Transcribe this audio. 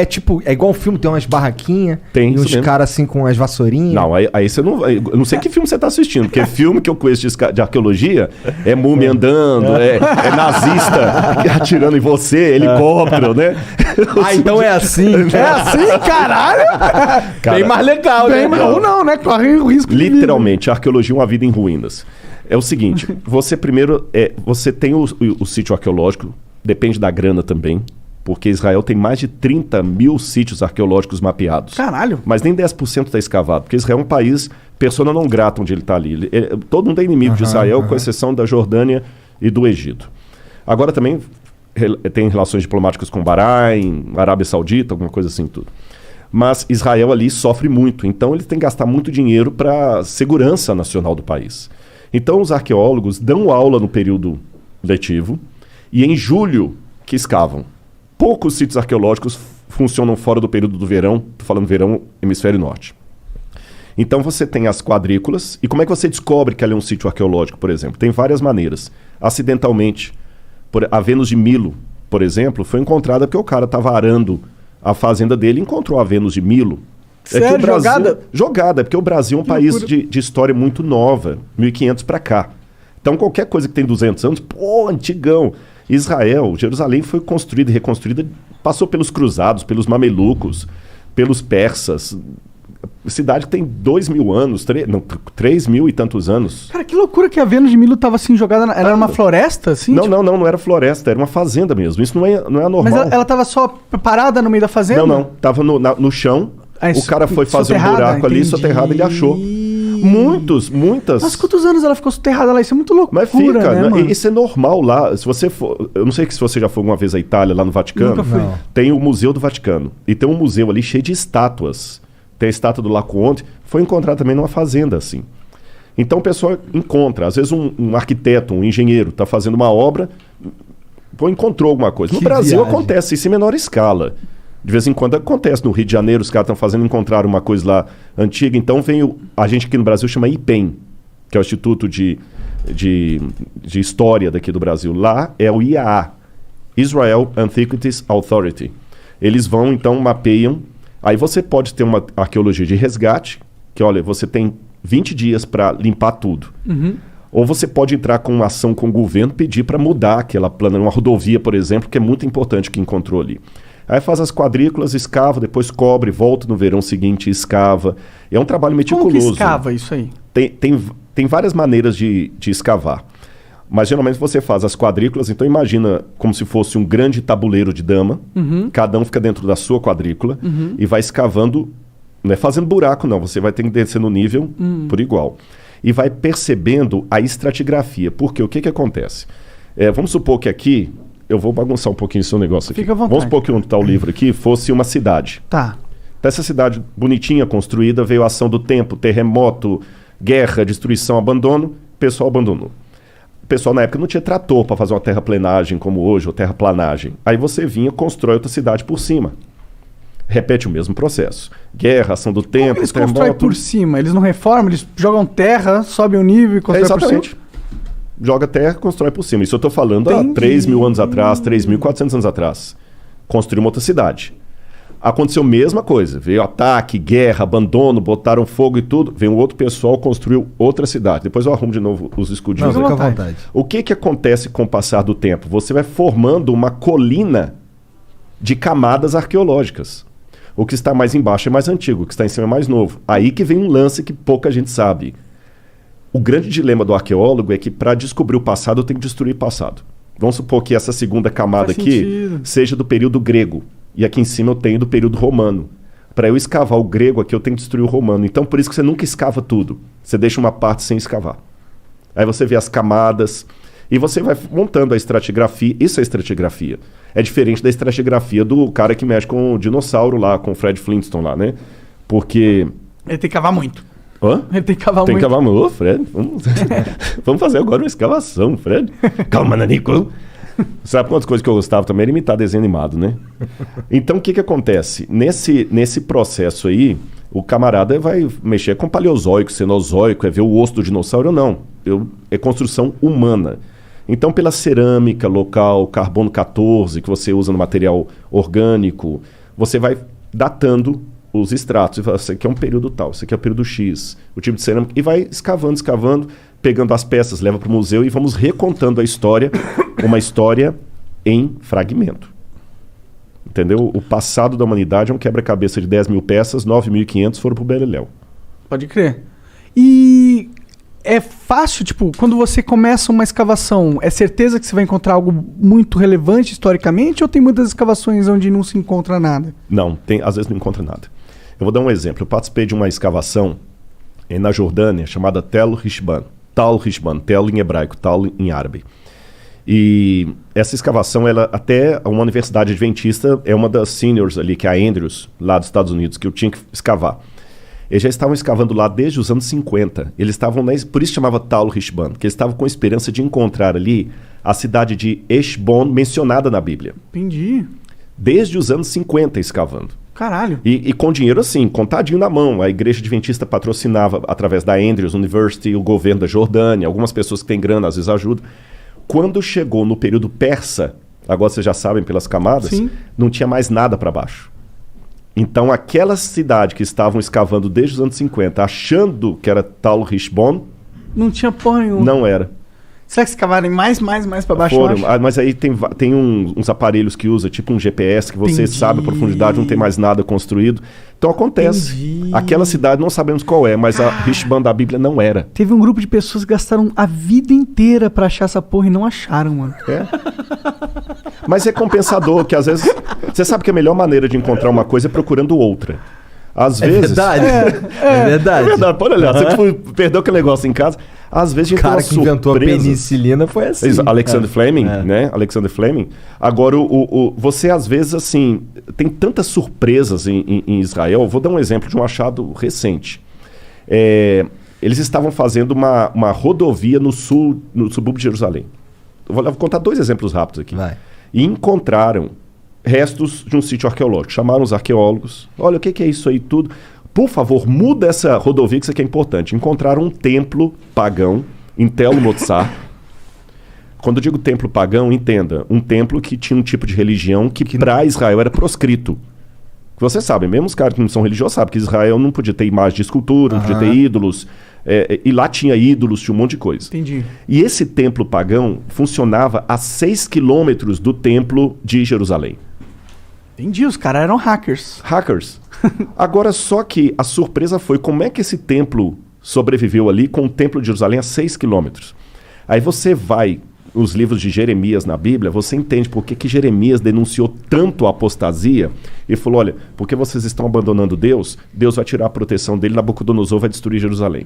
Tipo, é igual um filme, tem umas barraquinhas Tem, e isso uns mesmo. caras assim com as vassourinhas. Não, aí você não. Eu não sei que filme você tá assistindo, porque filme que eu conheço de arqueologia é múmia andando, é nazista atirando em você, helicóptero, né? Então é assim. É assim, caralho? Cara, bem mais legal, Bem, né? ou não, né? Corre o risco de vida. literalmente, a arqueologia é uma vida em ruínas. É o seguinte, você primeiro. Você tem o sítio arqueológico, depende da grana também, porque Israel tem mais de 30 mil sítios arqueológicos mapeados. Caralho. Mas nem 10% está escavado, porque Israel é um país persona não grata onde ele está ali. Todo mundo é inimigo de Israel, com exceção da Jordânia e do Egito. Agora também tem relações diplomáticas com Bahrein, Arábia Saudita, alguma coisa assim tudo. Mas Israel ali sofre muito, então eles têm que gastar muito dinheiro para a segurança nacional do país. Então os arqueólogos dão aula no período letivo e em julho que escavam. Poucos sítios arqueológicos funcionam fora do período do verão, estou falando verão, hemisfério norte. Então você tem as quadrículas, e como é que você descobre que ali é um sítio arqueológico, por exemplo? Tem várias maneiras. Acidentalmente, a Vênus de Milo, por exemplo, foi encontrada porque o cara estava arando a fazenda dele e encontrou a Vênus de Milo. Sério? Que o Brasil, Jogada? Jogada, porque o Brasil é um país de história muito nova, 1500 para cá. Então qualquer coisa que tem 200 anos, pô, antigão. Israel, Jerusalém foi construída e reconstruída, passou pelos cruzados, pelos mamelucos, pelos persas. Cidade que tem 2.000 anos, 3 mil e tantos anos. Cara, que loucura que a Vênus de Milo tava assim jogada. Ela era uma floresta, assim? Não, tipo? não era floresta, era uma fazenda mesmo. Isso não é normal. Mas ela tava só parada no meio da fazenda? Não. Tava no chão. O cara foi fazer um buraco ali, soterrado, ele achou. Muitas. Mas quantos anos ela ficou soterrada lá? Isso é muito loucura, Mas fica, né, mano? isso é normal lá. Se você for, eu não sei se você já foi alguma vez à Itália, lá no Vaticano. Nunca fui. Não. Tem o Museu do Vaticano. E tem um museu ali cheio de estátuas. Tem a estátua do Laocoonte. Foi encontrada também numa fazenda, assim. Então o pessoal encontra. Às vezes um arquiteto, um engenheiro, está fazendo uma obra, encontrou alguma coisa. No Brasil acontece isso em menor escala. De vez em quando acontece. No Rio de Janeiro, os caras estão encontraram uma coisa lá antiga. Então vem a gente aqui no Brasil chama IPEM, que é o Instituto de História daqui do Brasil. Lá é o IAA, Israel Antiquities Authority. Eles vão, então, mapeiam. Aí você pode ter uma arqueologia de resgate, que, olha, você tem 20 dias para limpar tudo. Ou você pode entrar com uma ação com o governo, pedir para mudar aquela plana, uma rodovia, por exemplo, que é muito importante que encontrou ali. Aí faz as quadrículas, escava, depois cobre, volta no verão seguinte, escava. É um trabalho meticuloso. Como que escava isso aí? Tem várias maneiras de escavar. Mas geralmente você faz as quadrículas, então imagina como se fosse um grande tabuleiro de dama. Cada um fica dentro da sua quadrícula e vai escavando, não é fazendo buraco não, você vai ter que descer no nível por igual. E vai percebendo a estratigrafia. Porque o que acontece? Vamos supor que aqui... Eu vou bagunçar um pouquinho esse seu negócio aqui. Fica à vontade. Vamos supor que onde está o livro aqui fosse uma cidade. Tá. Dessa cidade bonitinha, construída, veio a ação do tempo, terremoto, guerra, destruição, abandono, o pessoal abandonou. O pessoal na época não tinha trator para fazer uma terraplenagem como hoje, ou terraplanagem. Aí você vinha, constrói outra cidade por cima. Repete o mesmo processo. Guerra, ação do tempo, Como eles terremoto... constroem por cima? Eles não reformam, eles jogam terra, sobem o nível e constroem por cima? Exatamente. Joga terra, constrói por cima. Isso eu estou falando há 3.000 anos atrás, 3.400 anos atrás. Construiu uma outra cidade. Aconteceu a mesma coisa. Veio ataque, guerra, abandono, botaram fogo e tudo. Veio um outro pessoal, construiu outra cidade. Depois eu arrumo de novo os escudinhos. Não, aqui. fica à vontade. O que acontece com o passar do tempo? Você vai formando uma colina de camadas arqueológicas. O que está mais embaixo é mais antigo, o que está em cima é mais novo. Aí que vem um lance que pouca gente sabe. O grande dilema do arqueólogo é que para descobrir o passado eu tenho que destruir o passado. Vamos supor que essa segunda camada Faz aqui sentido. seja do período grego. E aqui em cima eu tenho do período romano. Para eu escavar o grego aqui eu tenho que destruir o romano. Então por isso que você nunca escava tudo. Você deixa uma parte sem escavar. Aí você vê as camadas e você vai montando a estratigrafia. Isso é estratigrafia. É diferente da estratigrafia do cara que mexe com o dinossauro lá, com o Fred Flintstone lá, né? Porque... Ele tem que cavar muito. Hã? Ele tem que cavar Tem que muito. cavar muito. Ô, Fred, vamos fazer agora uma escavação, Fred. Calma, Nanico. Sabe quantas coisas que eu gostava também? Era imitar desenho animado, né? Então, o que acontece? Nesse processo aí, o camarada vai mexer com paleozoico, cenozoico, é ver o osso do dinossauro ou não. É construção humana. Então, pela cerâmica local, carbono 14, que você usa no material orgânico, você vai datando os estratos. E fala, isso aqui é um período tal, isso aqui é o período X, o tipo de cerâmica. E vai escavando, pegando as peças, leva para o museu e vamos recontando a história, uma história em fragmento. Entendeu? O passado da humanidade é um quebra-cabeça de 10 mil peças, 9.500 foram para o Beleléu. Pode crer. E é fácil, tipo, quando você começa uma escavação, é certeza que você vai encontrar algo muito relevante historicamente ou tem muitas escavações onde não se encontra nada? Não, às vezes não encontra nada. Eu vou dar um exemplo. Eu participei de uma escavação na Jordânia chamada Tel Rishban. Tal Rishban, Tel em hebraico, Tal em árabe. E essa escavação, ela até uma universidade adventista, é uma das seniors ali, que é a Andrews, lá dos Estados Unidos, que eu tinha que escavar. Eles já estavam escavando lá desde os anos 50. Eles estavam, por isso chamava Tal Rishban, porque eles estavam com a esperança de encontrar ali a cidade de Heshbon, mencionada na Bíblia. Entendi. Desde os anos 50 escavando. Caralho. E com dinheiro assim, contadinho na mão. A igreja adventista patrocinava, através da Andrews University, o governo da Jordânia, algumas pessoas que têm grana às vezes ajudam. Quando chegou no período persa, agora vocês já sabem pelas camadas, Sim. não tinha mais nada para baixo. Então aquela cidade que estavam escavando desde os anos 50, achando que era Tal Rishbon, não tinha porra nenhuma. não era. Será que escavarem mais pra baixo? Foram, mas aí tem uns aparelhos que usa, tipo um GPS, que você sabe a profundidade, não tem mais nada construído. Então acontece. Entendi. Aquela cidade não sabemos qual é, mas a Rishban da Bíblia não era. Teve um grupo de pessoas que gastaram a vida inteira pra achar essa porra e não acharam, mano. É. Mas é compensador, que às vezes... Você sabe que a melhor maneira de encontrar uma coisa é procurando outra. Às vezes... Verdade. É verdade. É verdade, pode olhar. Você perdeu aquele negócio em casa. Às vezes a O gente cara tem que uma inventou a surpresa. penicilina foi assim. Alexander Fleming, né? Alexander Fleming. Agora, você às vezes, assim, tem tantas surpresas em Israel. Vou dar um exemplo de um achado recente. Eles estavam fazendo uma rodovia no subúrbio de Jerusalém. Vou contar 2 exemplos rápidos aqui. Vai. E encontraram restos de um sítio arqueológico. Chamaram os arqueólogos. Olha, o que é isso aí tudo? Por favor, muda essa rodovia, que isso aqui é importante. Encontraram um templo pagão em Tel Motzar. Quando eu digo templo pagão, entenda. Um templo que tinha um tipo de religião que para Israel era proscrito. Você sabe, mesmo os caras que não são religiosos sabem que Israel não podia ter imagem de escultura, não podia ter ídolos. E lá tinha ídolos, tinha um monte de coisa. Entendi. E esse templo pagão funcionava a 6 quilômetros do templo de Jerusalém. Entendi, os caras eram hackers. Hackers. Agora, só que a surpresa foi como é que esse templo sobreviveu ali com o templo de Jerusalém a 6 quilômetros. Aí você vai nos livros de Jeremias na Bíblia, você entende por que Jeremias denunciou tanto a apostasia e falou, olha, porque vocês estão abandonando Deus, Deus vai tirar a proteção dele, Nabucodonosor vai destruir Jerusalém.